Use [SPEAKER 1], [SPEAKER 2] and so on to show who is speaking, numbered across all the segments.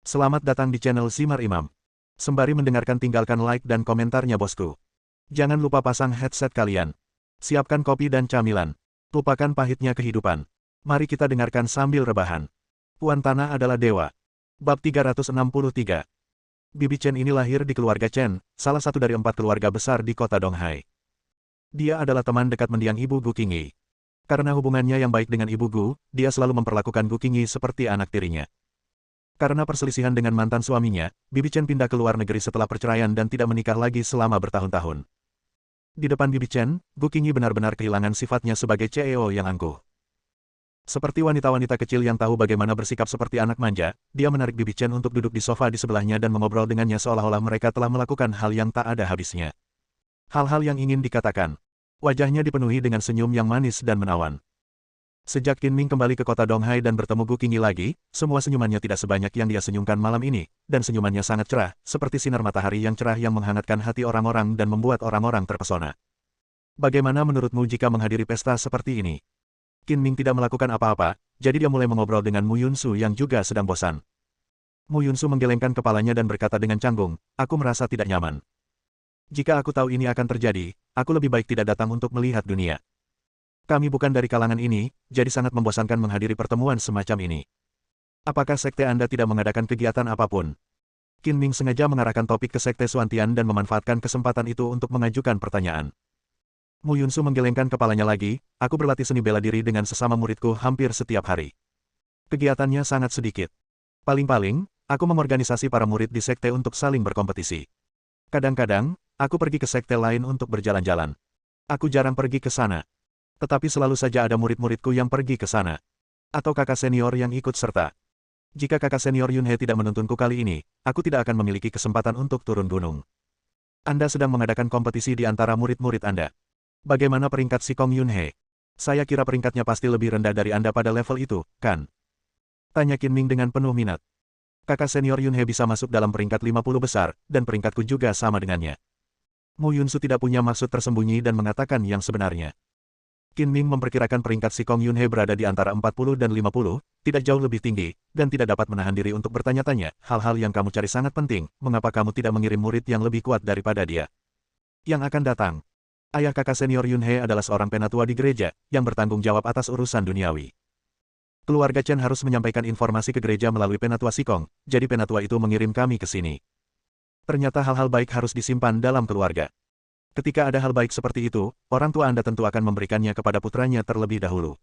[SPEAKER 1] Selamat datang di channel Simar Imam. Sembari mendengarkan tinggalkan like dan komentarnya bosku. Jangan lupa pasang headset kalian. Siapkan kopi dan camilan. Lupakan pahitnya kehidupan. Mari kita dengarkan sambil rebahan. Puan Tanah adalah dewa. Bab 363. Bibi Chen ini lahir di keluarga Chen, salah satu dari 4 keluarga besar di kota Donghai. Dia adalah teman dekat mendiang ibu Gu Qingyi. Karena hubungannya yang baik dengan ibu Gu, dia selalu memperlakukan Gu Qingyi seperti anak tirinya. Karena perselisihan dengan mantan suaminya, Bibi Chen pindah ke luar negeri setelah perceraian dan tidak menikah lagi selama bertahun-tahun. Di depan Bibi Chen, Gu Qingyi benar-benar kehilangan sifatnya sebagai CEO yang angkuh. Seperti wanita-wanita kecil yang tahu bagaimana bersikap seperti anak manja, dia menarik Bibi Chen untuk duduk di sofa di sebelahnya dan mengobrol dengannya seolah-olah mereka telah melakukan hal yang tak ada habisnya. Hal-hal yang ingin dikatakan. Wajahnya dipenuhi dengan senyum yang manis dan menawan. Sejak Qin Ming kembali ke kota Donghai dan bertemu Gu Qingyi lagi, semua senyumannya tidak sebanyak yang dia senyumkan malam ini, dan senyumannya sangat cerah, seperti sinar matahari yang cerah yang menghangatkan hati orang-orang dan membuat orang-orang terpesona. Bagaimana menurutmu jika menghadiri pesta seperti ini? Qin Ming tidak melakukan apa-apa, jadi dia mulai mengobrol dengan Mu Yunsu yang juga sedang bosan. Mu Yunsu menggelengkan kepalanya dan berkata dengan canggung, aku merasa tidak nyaman. Jika aku tahu ini akan terjadi, aku lebih baik tidak datang untuk melihat dunia. Kami bukan dari kalangan ini, jadi sangat membosankan menghadiri pertemuan semacam ini. Apakah sekte Anda tidak mengadakan kegiatan apapun? Qin Ming sengaja mengarahkan topik ke sekte Suantian dan memanfaatkan kesempatan itu untuk mengajukan pertanyaan. Mu Yunsu menggelengkan kepalanya lagi, aku berlatih seni bela diri dengan sesama muridku hampir setiap hari. Kegiatannya sangat sedikit. Paling-paling, aku mengorganisasi para murid di sekte untuk saling berkompetisi. Kadang-kadang, aku pergi ke sekte lain untuk berjalan-jalan. Aku jarang pergi ke sana. Tetapi selalu saja ada murid-muridku yang pergi ke sana. Atau kakak senior yang ikut serta. Jika kakak senior Yunhe tidak menuntunku kali ini, aku tidak akan memiliki kesempatan untuk turun gunung. Anda sedang mengadakan kompetisi di antara murid-murid Anda. Bagaimana peringkat si Kong Yunhe? Saya kira peringkatnya pasti lebih rendah dari Anda pada level itu, kan? Tanya Qin Ming dengan penuh minat. Kakak senior Yunhe bisa masuk dalam peringkat 50 besar, dan peringkatku juga sama dengannya. Mu Yunsu tidak punya maksud tersembunyi dan mengatakan yang sebenarnya. Qin Ming memperkirakan peringkat si Kong Yunhe berada di antara 40 dan 50, tidak jauh lebih tinggi, dan tidak dapat menahan diri untuk bertanya-tanya, hal-hal yang kamu cari sangat penting, mengapa kamu tidak mengirim murid yang lebih kuat daripada dia? Yang akan datang. Ayah kakak senior Yunhe adalah seorang penatua di gereja, yang bertanggung jawab atas urusan duniawi. Keluarga Chen harus menyampaikan informasi ke gereja melalui penatua Sikong, jadi penatua itu mengirim kami ke sini. Ternyata hal-hal baik harus disimpan dalam keluarga. Ketika ada hal baik seperti itu, orang tua Anda tentu akan memberikannya kepada putranya terlebih dahulu.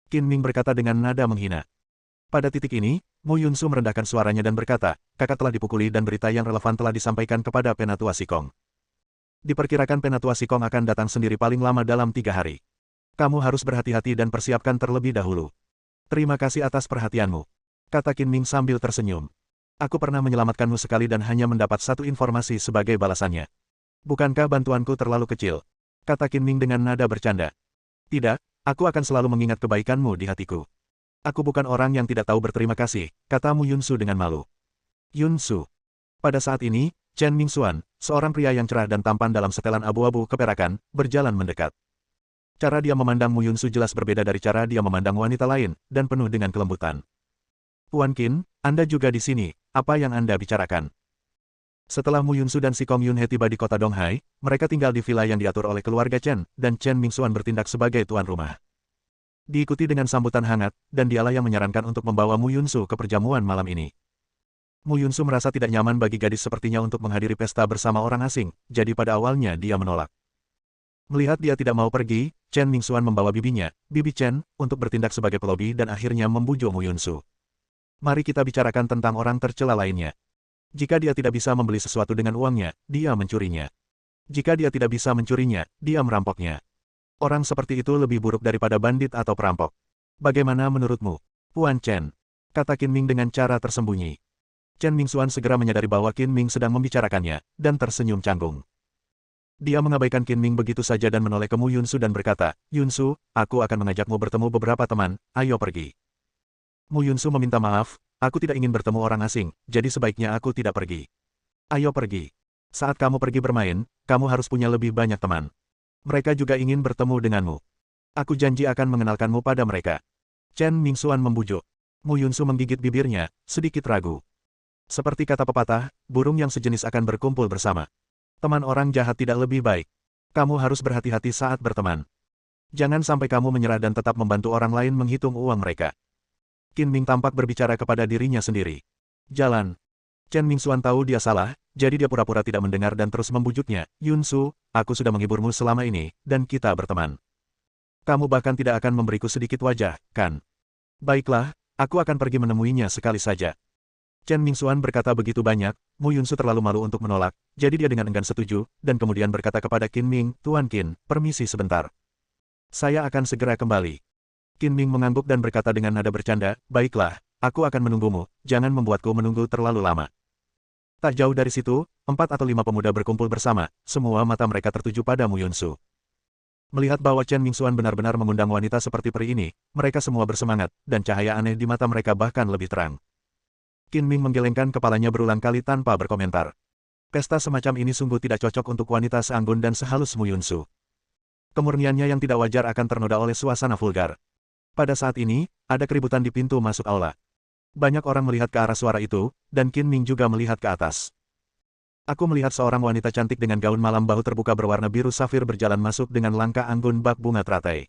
[SPEAKER 1] Qin Ming berkata dengan nada menghina. Pada titik ini, Mu Yunsu merendahkan suaranya dan berkata, kakak telah dipukuli dan berita yang relevan telah disampaikan kepada penatua Sikong. Diperkirakan penatua Sikong akan datang sendiri paling lama dalam 3 hari. Kamu harus berhati-hati dan persiapkan terlebih dahulu. Terima kasih atas perhatianmu. Kata Qin Ming sambil tersenyum. Aku pernah menyelamatkanmu sekali dan hanya mendapat satu informasi sebagai balasannya. Bukankah bantuanku terlalu kecil? Kata Qin Ming dengan nada bercanda. Tidak, aku akan selalu mengingat kebaikanmu di hatiku. Aku bukan orang yang tidak tahu berterima kasih, kata Mu Yunsu dengan malu. Yunsu. Pada saat ini, Chen Mingxuan, seorang pria yang cerah dan tampan dalam setelan abu-abu keperakan, berjalan mendekat. Cara dia memandang Mu Yunsu jelas berbeda dari cara dia memandang wanita lain, dan penuh dengan kelembutan. Puan Qin, Anda juga di sini, apa yang Anda bicarakan? Setelah Mu Yunsu dan si Kong Yunhe tiba di kota Donghai, mereka tinggal di villa yang diatur oleh keluarga Chen, dan Chen Mingxuan bertindak sebagai tuan rumah. Diikuti dengan sambutan hangat, dan dialah yang menyarankan untuk membawa Mu Yunsu ke perjamuan malam ini. Mu Yunsu merasa tidak nyaman bagi gadis sepertinya untuk menghadiri pesta bersama orang asing, jadi pada awalnya dia menolak. Melihat dia tidak mau pergi, Chen Mingxuan membawa bibinya, Bibi Chen, untuk bertindak sebagai pelobi dan akhirnya membujuk Mu Yunsu. Mari kita bicarakan tentang orang tercela lainnya. Jika dia tidak bisa membeli sesuatu dengan uangnya, dia mencurinya. Jika dia tidak bisa mencurinya, dia merampoknya. Orang seperti itu lebih buruk daripada bandit atau perampok. Bagaimana menurutmu, Puan Chen? Kata Qin Ming dengan cara tersembunyi. Chen Mingxuan segera menyadari bahwa Qin Ming sedang membicarakannya, dan tersenyum canggung. Dia mengabaikan Qin Ming begitu saja dan menoleh ke Mu Yunsu dan berkata, Yunsu, aku akan mengajakmu bertemu beberapa teman, ayo pergi. Mu Yunsu meminta maaf, aku tidak ingin bertemu orang asing, jadi sebaiknya aku tidak pergi. Ayo pergi. Saat kamu pergi bermain, kamu harus punya lebih banyak teman. Mereka juga ingin bertemu denganmu. Aku janji akan mengenalkanmu pada mereka. Chen Mingxuan membujuk. Mu Yunsu menggigit bibirnya, sedikit ragu. Seperti kata pepatah, burung yang sejenis akan berkumpul bersama. Teman orang jahat tidak lebih baik. Kamu harus berhati-hati saat berteman. Jangan sampai kamu menyerah dan tetap membantu orang lain menghitung uang mereka. Qin Ming tampak berbicara kepada dirinya sendiri. Jalan. Chen Mingxuan tahu dia salah, jadi dia pura-pura tidak mendengar dan terus membujuknya. Yunsu, aku sudah menghiburmu selama ini, dan kita berteman. Kamu bahkan tidak akan memberiku sedikit wajah, kan? Baiklah, aku akan pergi menemuinya sekali saja. Chen Mingxuan berkata begitu banyak, Mu Yunsu terlalu malu untuk menolak, jadi dia dengan enggan setuju, dan kemudian berkata kepada Qin Ming, Tuan Qin, permisi sebentar. Saya akan segera kembali. Qin Ming mengangguk dan berkata dengan nada bercanda, baiklah, aku akan menunggumu, jangan membuatku menunggu terlalu lama. Tak jauh dari situ, 4 atau 5 pemuda berkumpul bersama, semua mata mereka tertuju pada Mu Yunsu. Melihat bahwa Chen Mingxuan benar-benar mengundang wanita seperti peri ini, mereka semua bersemangat, dan cahaya aneh di mata mereka bahkan lebih terang. Qin Ming menggelengkan kepalanya berulang kali tanpa berkomentar. Pesta semacam ini sungguh tidak cocok untuk wanita seanggun dan sehalus Mu Yunsu. Kemurniannya yang tidak wajar akan ternoda oleh suasana vulgar. Pada saat ini, ada keributan di pintu masuk aula. Banyak orang melihat ke arah suara itu, dan Qin Ming juga melihat ke atas. Aku melihat seorang wanita cantik dengan gaun malam bahu terbuka berwarna biru safir berjalan masuk dengan langkah anggun bak bunga teratai.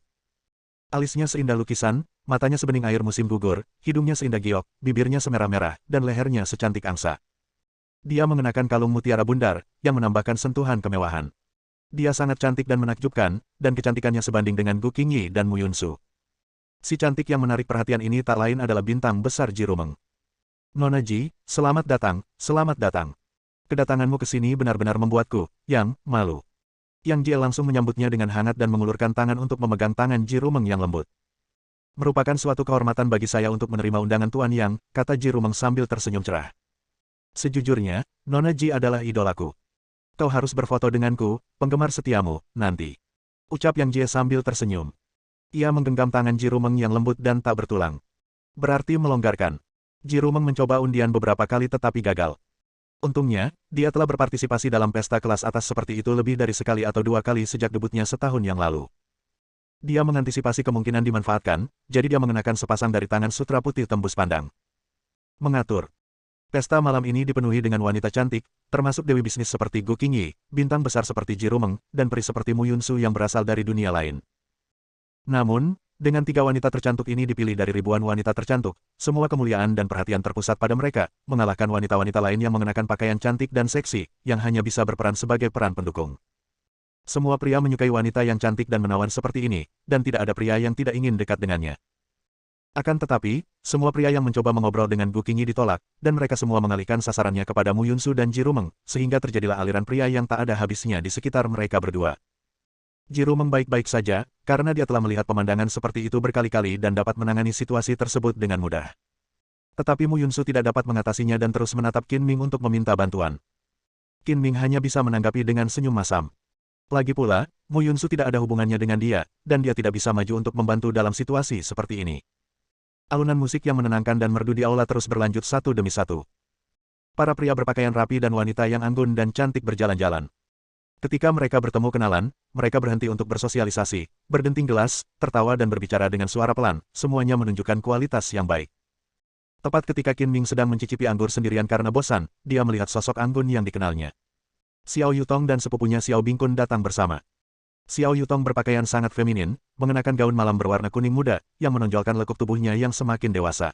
[SPEAKER 1] Alisnya seindah lukisan, matanya sebening air musim gugur, hidungnya seindah giok, bibirnya semerah-merah, dan lehernya secantik angsa. Dia mengenakan kalung mutiara bundar, yang menambahkan sentuhan kemewahan. Dia sangat cantik dan menakjubkan, dan kecantikannya sebanding dengan Gu Qingyi dan Mu Yunsu. Si cantik yang menarik perhatian ini tak lain adalah bintang besar Ji Rumeng. Nona Ji, selamat datang, selamat datang. Kedatanganmu ke sini benar-benar membuatku, yang, malu. Yang Ji langsung menyambutnya dengan hangat dan mengulurkan tangan untuk memegang tangan Ji Rumeng yang lembut. Merupakan suatu kehormatan bagi saya untuk menerima undangan Tuan Yang, kata Ji Rumeng sambil tersenyum cerah. Sejujurnya, Nona Ji adalah idolaku. Kau harus berfoto denganku, penggemar setiamu, nanti. Ucap Yang Ji sambil tersenyum. Ia menggenggam tangan Ji Rumeng yang lembut dan tak bertulang. Berarti melonggarkan. Ji Rumeng mencoba undian beberapa kali tetapi gagal. Untungnya, dia telah berpartisipasi dalam pesta kelas atas seperti itu lebih dari sekali atau 2 kali sejak debutnya setahun yang lalu. Dia mengantisipasi kemungkinan dimanfaatkan, jadi dia mengenakan sepasang dari tangan sutra putih tembus pandang. Mengatur. Pesta malam ini dipenuhi dengan wanita cantik, termasuk dewi bisnis seperti Gu Qingyi, bintang besar seperti Ji Rumeng, dan peri seperti Mu Yunsu yang berasal dari dunia lain. Namun, dengan 3 wanita tercantik ini dipilih dari ribuan wanita tercantik, semua kemuliaan dan perhatian terpusat pada mereka, mengalahkan wanita-wanita lain yang mengenakan pakaian cantik dan seksi, yang hanya bisa berperan sebagai peran pendukung. Semua pria menyukai wanita yang cantik dan menawan seperti ini, dan tidak ada pria yang tidak ingin dekat dengannya. Akan tetapi, semua pria yang mencoba mengobrol dengan Gu Qingyi ditolak, dan mereka semua mengalihkan sasarannya kepada Mu Yunsu dan Ji Rumeng, sehingga terjadilah aliran pria yang tak ada habisnya di sekitar mereka berdua. Ji Rumeng baik-baik saja, karena dia telah melihat pemandangan seperti itu berkali-kali dan dapat menangani situasi tersebut dengan mudah. Tetapi Mu Yunsu tidak dapat mengatasinya dan terus menatap Qin Ming untuk meminta bantuan. Qin Ming hanya bisa menanggapi dengan senyum masam. Lagi pula, Mu Yunsu tidak ada hubungannya dengan dia, dan dia tidak bisa maju untuk membantu dalam situasi seperti ini. Alunan musik yang menenangkan dan merdu di aula terus berlanjut satu demi satu. Para pria berpakaian rapi dan wanita yang anggun dan cantik berjalan-jalan. Ketika mereka bertemu kenalan, mereka berhenti untuk bersosialisasi, berdenting gelas, tertawa dan berbicara dengan suara pelan, semuanya menunjukkan kualitas yang baik. Tepat ketika Qin Ming sedang mencicipi anggur sendirian karena bosan, dia melihat sosok anggun yang dikenalnya. Xiao Yutong dan sepupunya Xiao Bingkun datang bersama. Xiao Yutong berpakaian sangat feminin, mengenakan gaun malam berwarna kuning muda, yang menonjolkan lekuk tubuhnya yang semakin dewasa.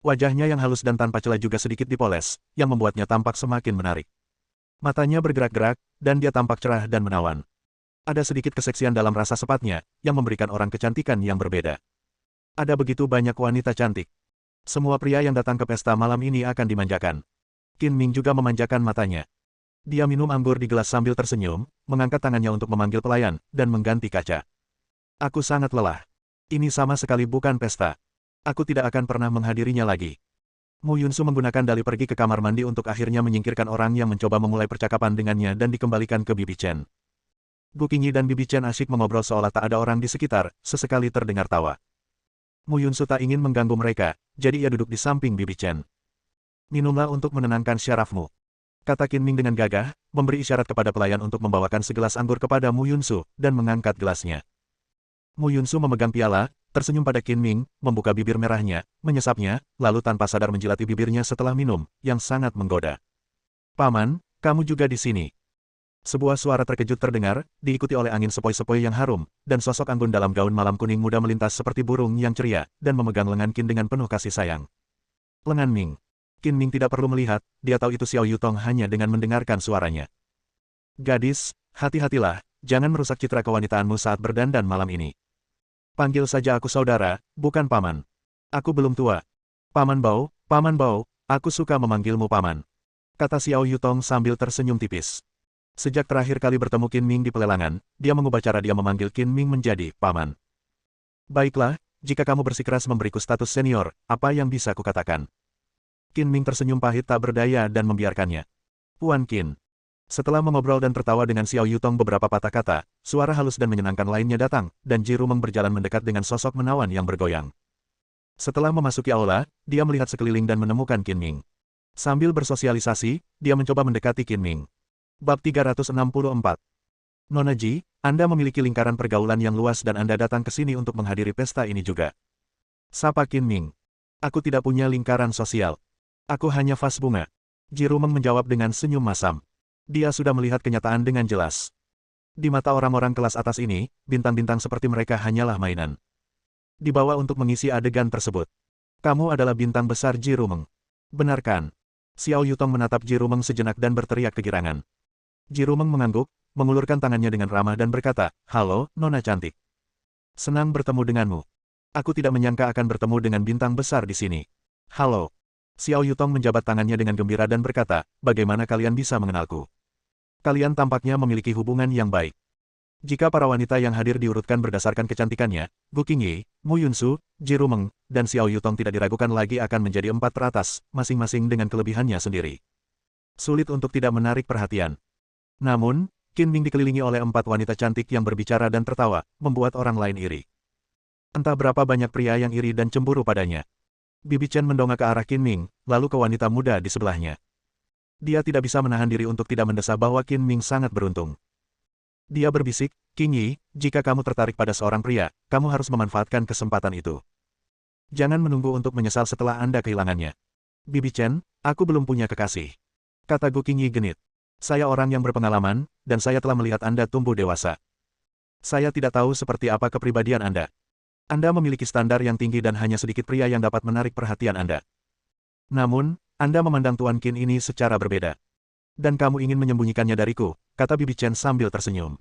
[SPEAKER 1] Wajahnya yang halus dan tanpa celah juga sedikit dipoles, yang membuatnya tampak semakin menarik. Matanya bergerak-gerak, dan dia tampak cerah dan menawan. Ada sedikit keseksian dalam rasa sepatnya, yang memberikan orang kecantikan yang berbeda. Ada begitu banyak wanita cantik. Semua pria yang datang ke pesta malam ini akan dimanjakan. Qin Ming juga memanjakan matanya. Dia minum anggur di gelas sambil tersenyum, mengangkat tangannya untuk memanggil pelayan, dan mengganti kaca. Aku sangat lelah. Ini sama sekali bukan pesta. Aku tidak akan pernah menghadirinya lagi. Mu Yunsu menggunakan dalih pergi ke kamar mandi untuk akhirnya menyingkirkan orang yang mencoba memulai percakapan dengannya dan dikembalikan ke Bibi Chen. Gu Qingyi dan Bibi Chen asyik mengobrol seolah tak ada orang di sekitar, sesekali terdengar tawa. Mu Yunsu tak ingin mengganggu mereka, jadi ia duduk di samping Bibi Chen. Minumlah untuk menenangkan syarafmu, kata Qin Ming dengan gagah, memberi isyarat kepada pelayan untuk membawakan segelas anggur kepada Mu Yunsu, dan mengangkat gelasnya. Mu Yunsu memegang piala, tersenyum pada Qin Ming, membuka bibir merahnya, menyesapnya, lalu tanpa sadar menjilati bibirnya setelah minum, yang sangat menggoda. Paman, kamu juga di sini. Sebuah suara terkejut terdengar, diikuti oleh angin sepoi-sepoi yang harum, dan sosok anggun dalam gaun malam kuning muda melintas seperti burung yang ceria, dan memegang lengan Qin dengan penuh kasih sayang. Lengan Ming. Qin Ming tidak perlu melihat, dia tahu itu Xiao Yutong hanya dengan mendengarkan suaranya. Gadis, hati-hatilah, jangan merusak citra kewanitaanmu saat berdandan malam ini. Panggil saja aku saudara, bukan paman. Aku belum tua. Paman Bao, aku suka memanggilmu paman. Kata Xiao Yutong sambil tersenyum tipis. Sejak terakhir kali bertemu Qin Ming di pelelangan, dia mengubah cara dia memanggil Qin Ming menjadi paman. Baiklah, jika kamu bersikeras memberiku status senior, apa yang bisa kukatakan? Qin Ming tersenyum pahit tak berdaya dan membiarkannya. Puan Qin. Setelah mengobrol dan tertawa dengan Xiao Yutong beberapa patah kata, suara halus dan menyenangkan lainnya datang, dan Ji Rumeng berjalan mendekat dengan sosok menawan yang bergoyang. Setelah memasuki aula, dia melihat sekeliling dan menemukan Qin Ming. Sambil bersosialisasi, dia mencoba mendekati Qin Ming. Bab 364. Nona Ji, Anda memiliki lingkaran pergaulan yang luas dan Anda datang ke sini untuk menghadiri pesta ini juga. Sapa Qin Ming. Aku tidak punya lingkaran sosial. Aku hanya vas bunga. Ji Rumeng menjawab dengan senyum masam. Dia sudah melihat kenyataan dengan jelas. Di mata orang-orang kelas atas ini, bintang-bintang seperti mereka hanyalah mainan. Dibawa untuk mengisi adegan tersebut. Kamu adalah bintang besar Ji Rumeng. Benarkan? Xiao Yutong menatap Ji Rumeng sejenak dan berteriak kegirangan. Ji Rumeng mengangguk, mengulurkan tangannya dengan ramah dan berkata, "Halo, Nona cantik. Senang bertemu denganmu. Aku tidak menyangka akan bertemu dengan bintang besar di sini. Halo." Xiao Yutong menjabat tangannya dengan gembira dan berkata, "Bagaimana kalian bisa mengenalku? Kalian tampaknya memiliki hubungan yang baik." Jika para wanita yang hadir diurutkan berdasarkan kecantikannya, Gu Qingyi, Mu Yunsu, Ji Rumeng, dan Xiao Yutong tidak diragukan lagi akan menjadi 4 teratas, masing-masing dengan kelebihannya sendiri. Sulit untuk tidak menarik perhatian. Namun, Qin Ming dikelilingi oleh 4 wanita cantik yang berbicara dan tertawa, membuat orang lain iri. Entah berapa banyak pria yang iri dan cemburu padanya. Bibi Chen mendongak ke arah Qin Ming, lalu ke wanita muda di sebelahnya. Dia tidak bisa menahan diri untuk tidak mendesah bahwa Qin Ming sangat beruntung. Dia berbisik, "Qingyi, jika kamu tertarik pada seorang pria, kamu harus memanfaatkan kesempatan itu. Jangan menunggu untuk menyesal setelah Anda kehilangannya." "Bibi Chen, aku belum punya kekasih," kata Gu Qingyi genit. "Saya orang yang berpengalaman, dan saya telah melihat Anda tumbuh dewasa. Saya tidak tahu seperti apa kepribadian Anda. Anda memiliki standar yang tinggi dan hanya sedikit pria yang dapat menarik perhatian Anda. Namun, Anda memandang Tuan Qin ini secara berbeda. Dan kamu ingin menyembunyikannya dariku," kata Bibi Chen sambil tersenyum.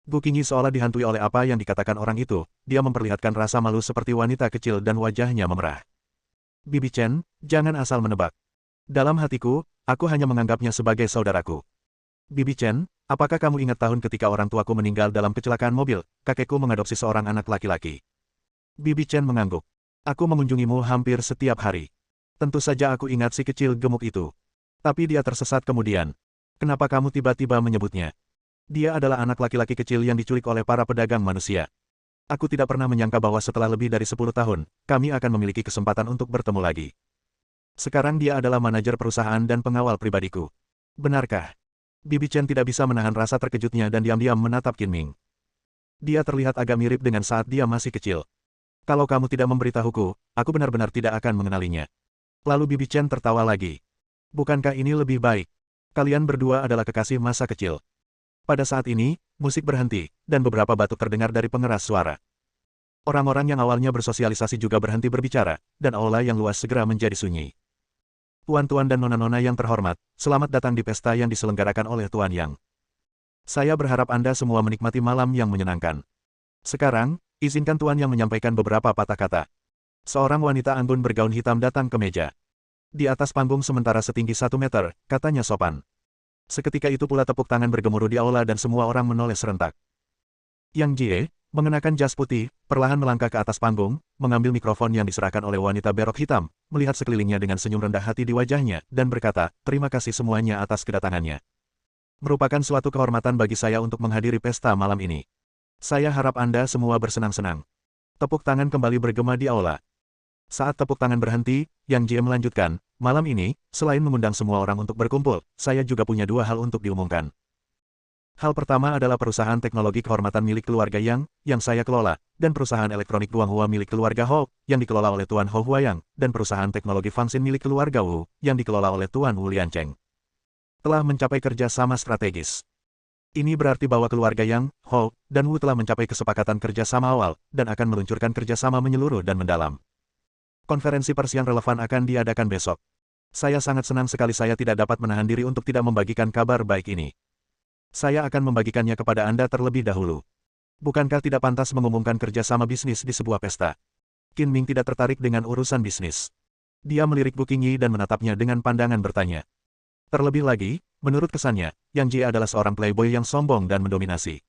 [SPEAKER 1] Gu Qingyi seolah dihantui oleh apa yang dikatakan orang itu, dia memperlihatkan rasa malu seperti wanita kecil dan wajahnya memerah. "Bibi Chen, jangan asal menebak. Dalam hatiku, aku hanya menganggapnya sebagai saudaraku. Bibi Chen, apakah kamu ingat tahun ketika orang tuaku meninggal dalam kecelakaan mobil, kakekku mengadopsi seorang anak laki-laki?" Bibi Chen mengangguk. "Aku mengunjungimu hampir setiap hari. Tentu saja aku ingat si kecil gemuk itu. Tapi dia tersesat kemudian. Kenapa kamu tiba-tiba menyebutnya? Dia adalah anak laki-laki kecil yang diculik oleh para pedagang manusia. Aku tidak pernah menyangka bahwa setelah lebih dari 10 tahun, kami akan memiliki kesempatan untuk bertemu lagi. Sekarang dia adalah manajer perusahaan dan pengawal pribadiku. Benarkah?" Bibi Chen tidak bisa menahan rasa terkejutnya dan diam-diam menatap Qin Ming. Dia terlihat agak mirip dengan saat dia masih kecil. "Kalau kamu tidak memberitahuku, aku benar-benar tidak akan mengenalinya." Lalu Bibi Chen tertawa lagi. "Bukankah ini lebih baik? Kalian berdua adalah kekasih masa kecil." Pada saat ini, musik berhenti, dan beberapa batuk terdengar dari pengeras suara. Orang-orang yang awalnya bersosialisasi juga berhenti berbicara, dan aula yang luas segera menjadi sunyi. "Tuan-tuan dan nona-nona yang terhormat, selamat datang di pesta yang diselenggarakan oleh Tuan Yang. Saya berharap Anda semua menikmati malam yang menyenangkan. Sekarang, izinkan Tuan Yang menyampaikan beberapa patah kata." Seorang wanita anggun bergaun hitam datang ke meja. Di atas panggung sementara setinggi 1 meter, katanya sopan. Seketika itu pula tepuk tangan bergemuruh di aula dan semua orang menoleh serentak. Yang Jie, mengenakan jas putih, perlahan melangkah ke atas panggung, mengambil mikrofon yang diserahkan oleh wanita berok hitam, melihat sekelilingnya dengan senyum rendah hati di wajahnya, dan berkata, "Terima kasih semuanya atas kedatangannya. Merupakan suatu kehormatan bagi saya untuk menghadiri pesta malam ini. Saya harap Anda semua bersenang-senang." Tepuk tangan kembali bergema di aula. Saat tepuk tangan berhenti, Yang Jie melanjutkan, "Malam ini, selain mengundang semua orang untuk berkumpul, saya juga punya 2 hal untuk diumumkan. Hal pertama adalah perusahaan teknologi kehormatan milik keluarga yang saya kelola, dan perusahaan elektronik Guanghua milik keluarga Ho, yang dikelola oleh Tuan Ho Huayang, dan perusahaan teknologi vaksin milik keluarga Wu, yang dikelola oleh Tuan Wu Liancheng. Telah mencapai kerja sama strategis. Ini berarti bahwa keluarga Yang, Ho, dan Wu telah mencapai kesepakatan kerja sama awal, dan akan meluncurkan kerjasama menyeluruh dan mendalam. Konferensi pers yang relevan akan diadakan besok. Saya sangat senang sekali saya tidak dapat menahan diri untuk tidak membagikan kabar baik ini. Saya akan membagikannya kepada Anda terlebih dahulu. Bukankah tidak pantas mengumumkan kerjasama bisnis di sebuah pesta? Qin Ming tidak tertarik dengan urusan bisnis. Dia melirik Bu Qingyi dan menatapnya dengan pandangan bertanya. Terlebih lagi, menurut kesannya, Yang Jie adalah seorang playboy yang sombong dan mendominasi.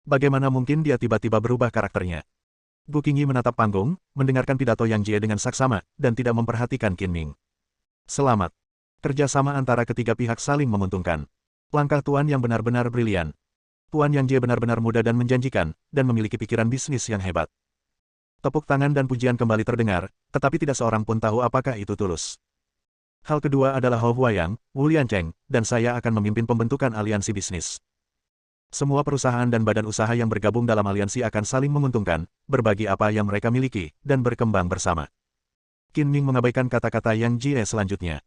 [SPEAKER 1] Bagaimana mungkin dia tiba-tiba berubah karakternya? Bu Qingyi menatap panggung, mendengarkan pidato Yang Jie dengan saksama, dan tidak memperhatikan Qin Ming. Selamat. Kerjasama antara ketiga pihak saling menguntungkan. Langkah Tuan yang benar-benar brilian. Tuan Yang Jie benar-benar muda dan menjanjikan, dan memiliki pikiran bisnis yang hebat. Tepuk tangan dan pujian kembali terdengar, tetapi tidak seorang pun tahu apakah itu tulus. Hal kedua adalah Ho Huayang, Wu Liancheng, dan saya akan memimpin pembentukan aliansi bisnis. Semua perusahaan dan badan usaha yang bergabung dalam aliansi akan saling menguntungkan, berbagi apa yang mereka miliki, dan berkembang bersama. Qin Ming mengabaikan kata-kata Yang Jie selanjutnya.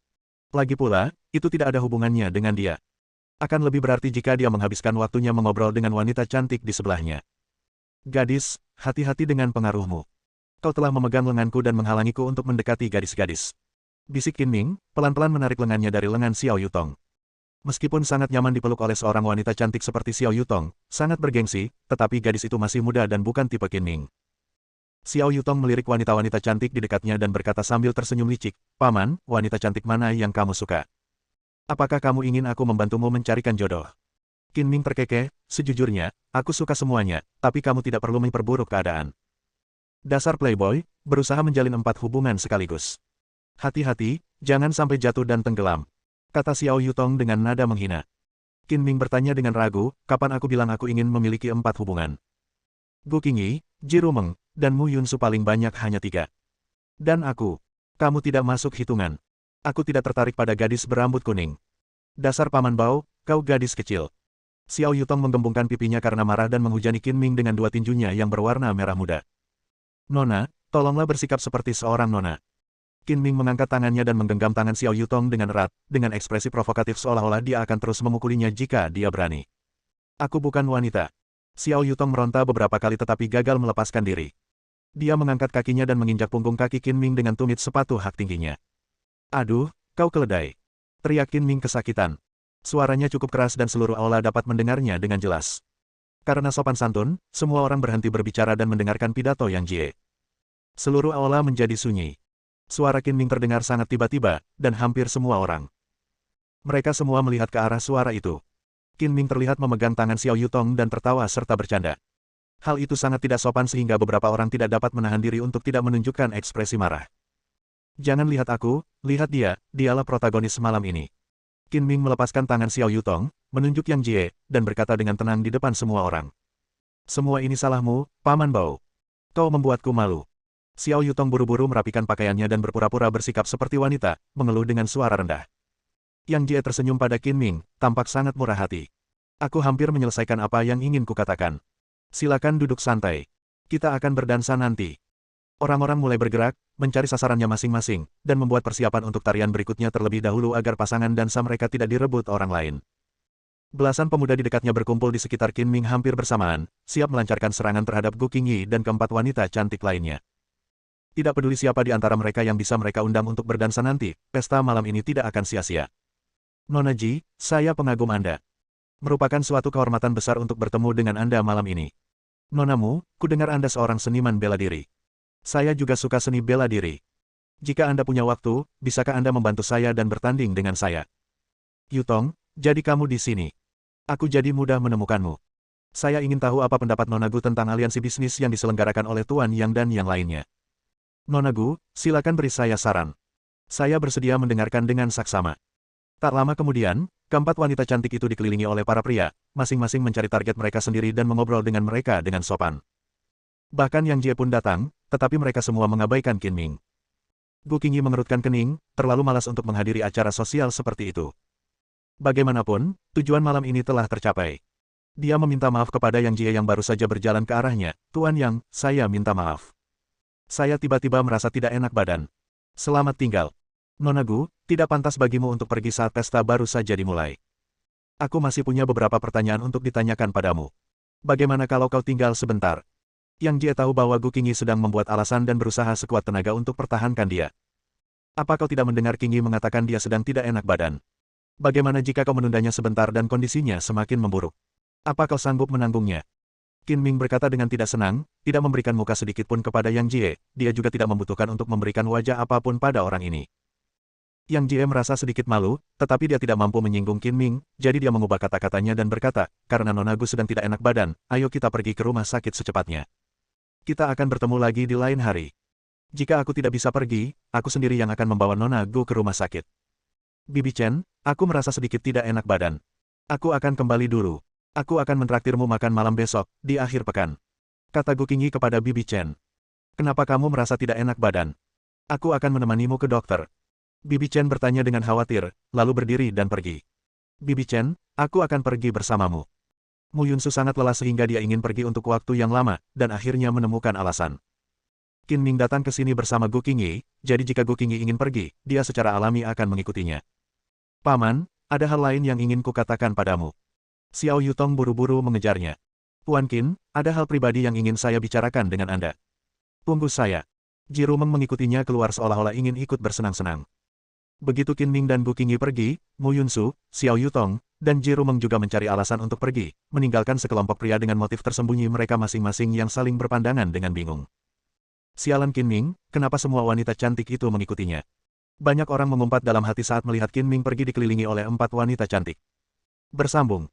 [SPEAKER 1] Lagi pula, itu tidak ada hubungannya dengan dia. Akan lebih berarti jika dia menghabiskan waktunya mengobrol dengan wanita cantik di sebelahnya. Gadis, hati-hati dengan pengaruhmu. Kau telah memegang lenganku dan menghalangiku untuk mendekati gadis-gadis. Bisik Qin Ming, pelan-pelan menarik lengannya dari lengan Xiao Yutong. Meskipun sangat nyaman dipeluk oleh seorang wanita cantik seperti Xiao Yutong, sangat bergengsi, tetapi gadis itu masih muda dan bukan tipe Qin Ming. Xiao Yutong melirik wanita-wanita cantik di dekatnya dan berkata sambil tersenyum licik, "Paman, wanita cantik mana yang kamu suka? Apakah kamu ingin aku membantumu mencarikan jodoh?" Qin Ming terkekeh, "Sejujurnya, aku suka semuanya, tapi kamu tidak perlu memperburuk keadaan." Dasar playboy, berusaha menjalin 4 hubungan sekaligus. "Hati-hati, jangan sampai jatuh dan tenggelam," kata Xiao Yutong dengan nada menghina. Qin Ming bertanya dengan ragu, "Kapan aku bilang aku ingin memiliki 4 hubungan?" "Gu Qingyi, Ji Rumeng, dan Mu Yunsu paling banyak hanya 3. Dan aku. Kamu tidak masuk hitungan. Aku tidak tertarik pada gadis berambut kuning. Dasar Paman Bao, kau gadis kecil." Xiao Yutong menggembungkan pipinya karena marah dan menghujani Qin Ming dengan 2 tinjunya yang berwarna merah muda. "Nona, tolonglah bersikap seperti seorang nona." Qin Ming mengangkat tangannya dan menggenggam tangan Xiao Yutong dengan erat, dengan ekspresi provokatif seolah-olah dia akan terus memukulinya jika dia berani. "Aku bukan wanita." Xiao Yutong meronta beberapa kali tetapi gagal melepaskan diri. Dia mengangkat kakinya dan menginjak punggung kaki Qin Ming dengan tumit sepatu hak tingginya. "Aduh, kau keledai!" teriak Qin Ming kesakitan. Suaranya cukup keras dan seluruh aula dapat mendengarnya dengan jelas. Karena sopan santun, semua orang berhenti berbicara dan mendengarkan pidato Yang Jie. Seluruh aula menjadi sunyi. Suara Qin Ming terdengar sangat tiba-tiba, dan hampir semua orang. Mereka semua melihat ke arah suara itu. Qin Ming terlihat memegang tangan Xiao Yutong dan tertawa serta bercanda. Hal itu sangat tidak sopan sehingga beberapa orang tidak dapat menahan diri untuk tidak menunjukkan ekspresi marah. "Jangan lihat aku, lihat dia, dialah protagonis malam ini." Qin Ming melepaskan tangan Xiao Yutong, menunjuk Yang Jie, dan berkata dengan tenang di depan semua orang. "Semua ini salahmu, Paman Bao. Kau membuatku malu." Xiao Yutong buru-buru merapikan pakaiannya dan berpura-pura bersikap seperti wanita, mengeluh dengan suara rendah. Yang Jie tersenyum pada Qin Ming, tampak sangat murah hati. "Aku hampir menyelesaikan apa yang ingin kukatakan. Silakan duduk santai. Kita akan berdansa nanti." Orang-orang mulai bergerak, mencari sasarannya masing-masing, dan membuat persiapan untuk tarian berikutnya terlebih dahulu agar pasangan dansa mereka tidak direbut orang lain. Belasan pemuda di dekatnya berkumpul di sekitar Qin Ming hampir bersamaan, siap melancarkan serangan terhadap Gu Qingyi dan keempat wanita cantik lainnya. Tidak peduli siapa di antara mereka yang bisa mereka undang untuk berdansa nanti, pesta malam ini tidak akan sia-sia. "Nona Ji, saya pengagum Anda. Merupakan suatu kehormatan besar untuk bertemu dengan Anda malam ini. Nonamu, kudengar Anda seorang seniman bela diri. Saya juga suka seni bela diri. Jika Anda punya waktu, bisakah Anda membantu saya dan bertanding dengan saya?" "Yutong, jadi kamu di sini. Aku jadi mudah menemukanmu. Saya ingin tahu apa pendapat Nona Gu tentang aliansi bisnis yang diselenggarakan oleh Tuan Yang dan yang lainnya. Nona Gu, silakan beri saya saran. Saya bersedia mendengarkan dengan saksama." Tak lama kemudian, keempat wanita cantik itu dikelilingi oleh para pria, masing-masing mencari target mereka sendiri dan mengobrol dengan mereka dengan sopan. Bahkan Yang Jie pun datang, tetapi mereka semua mengabaikan Qin Ming. Gu Qingyi mengerutkan kening, terlalu malas untuk menghadiri acara sosial seperti itu. Bagaimanapun, tujuan malam ini telah tercapai. Dia meminta maaf kepada Yang Jie yang baru saja berjalan ke arahnya. Tuan Yang, saya minta maaf. Saya tiba-tiba merasa tidak enak badan. Selamat tinggal. Nona Gu, tidak pantas bagimu untuk pergi saat pesta baru saja dimulai. Aku masih punya beberapa pertanyaan untuk ditanyakan padamu. Bagaimana kalau kau tinggal sebentar? Yang Jie tahu bahwa Gu Qingyi sedang membuat alasan dan berusaha sekuat tenaga untuk pertahankan dia. Apa kau tidak mendengar Qingyi mengatakan dia sedang tidak enak badan? Bagaimana jika kau menundanya sebentar dan kondisinya semakin memburuk? Apa kau sanggup menanggungnya? Qin Ming berkata dengan tidak senang, tidak memberikan muka sedikit pun kepada Yang Jie, dia juga tidak membutuhkan untuk memberikan wajah apapun pada orang ini. Yang Jie merasa sedikit malu, tetapi dia tidak mampu menyinggung Qin Ming, jadi dia mengubah kata-katanya dan berkata, karena Nona Gu sedang tidak enak badan, ayo kita pergi ke rumah sakit secepatnya. Kita akan bertemu lagi di lain hari. Jika aku tidak bisa pergi, aku sendiri yang akan membawa Nona Gu ke rumah sakit. Bibi Chen, aku merasa sedikit tidak enak badan. Aku akan kembali dulu. Aku akan mentraktirmu makan malam besok, di akhir pekan. Kata Gu Qingyi kepada Bibi Chen. Kenapa kamu merasa tidak enak badan? Aku akan menemanimu ke dokter. Bibi Chen bertanya dengan khawatir, lalu berdiri dan pergi. Bibi Chen, aku akan pergi bersamamu. Mu Yunsu sangat lelah sehingga dia ingin pergi untuk waktu yang lama, dan akhirnya menemukan alasan. Qin Ming datang ke sini bersama Gu Qingyi, jadi jika Gu Qingyi ingin pergi, dia secara alami akan mengikutinya. Paman, ada hal lain yang ingin kukatakan padamu. Xiao Yutong buru-buru mengejarnya. Puan Qin, ada hal pribadi yang ingin saya bicarakan dengan Anda. Tunggu saya. Ji Rumeng mengikutinya keluar seolah-olah ingin ikut bersenang-senang. Begitu Qin Ming dan Gu Qingyi pergi, Mu Yunsu, Xiao Yutong, dan Ji Rumeng juga mencari alasan untuk pergi, meninggalkan sekelompok pria dengan motif tersembunyi mereka masing-masing yang saling berpandangan dengan bingung. Sialan Qin Ming, kenapa semua wanita cantik itu mengikutinya? Banyak orang mengumpat dalam hati saat melihat Qin Ming pergi dikelilingi oleh 4 wanita cantik. Bersambung.